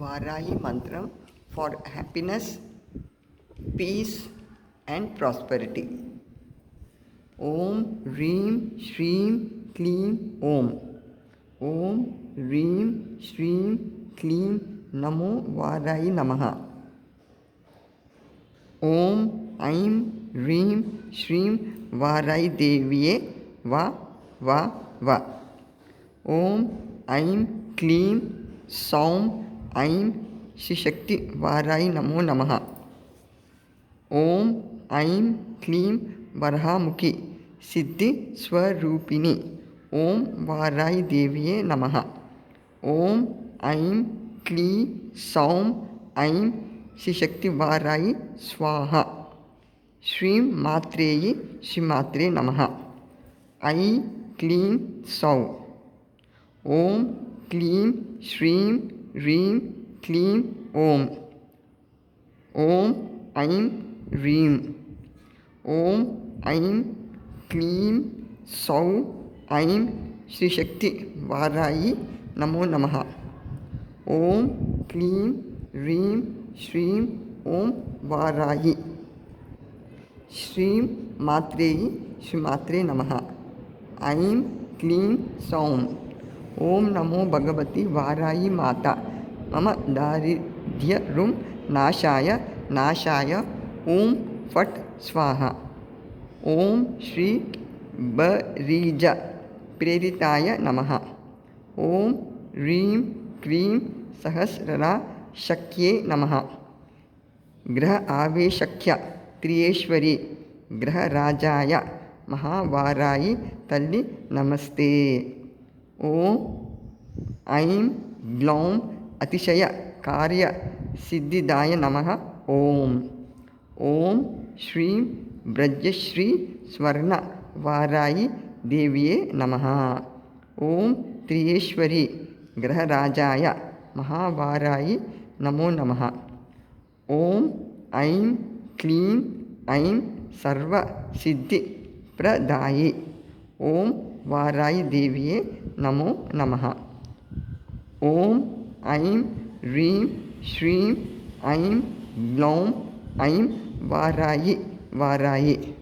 Varahi Mantram for happiness, peace and prosperity. Om Reem Shreem Kleem Om. Om Reem Shreem Kleem Namo Varahi Namaha. Om Aim Reem Shreem Varahi Deviye Va Va Va. Om Aim Kleem Saum Aim Shri Shakti Varahi Namo Namaha. Om Aim Kleem Varahamukhi Siddhi Swarupini Om Varahi Deviye Namaha. Om Aim Klee Saum Aim Shri Shakti Varahi Swaha. Shreem Matreyi Shri Matre Namaha. I Kleen Sau. Om Kleen Shreem Reem Kleem Om. Om Aim Reem. Om Aim Kleem Sau Aim Shri Shakti Varahi Namo Namaha. Om Kleem Reem Shreem Om Varahi. Shreem Matreyi Shri Matre Namaha. Aim Kleen Saum. Om Namo Bhagavati Varahi Mata. Mama Daridhya Rum Nashaya Nashaya Om Fat Swaha. Om Shri Barija Preritaya Namaha. Om Reem Kreem Sahasrara Shakye Namaha. Graha Aveshakya Triyeshwari Graha Rajaya Mahavarayi Talli Namaste. Om Aim Glaum Atishaya Karya Siddhidaya Namaha. Om Shri Brajashri Swarna Varayi Deviye Namaha. Om Triyeshwari Graha Rajaya Mahavarayi Namo Namaha. Om Aim Kleen Aim Sarva Siddhi Pradayi Om Varayi Deviye Namo Namaha. Om Aim Reem Shreem Aim Glaum Aim Varayi Varayi.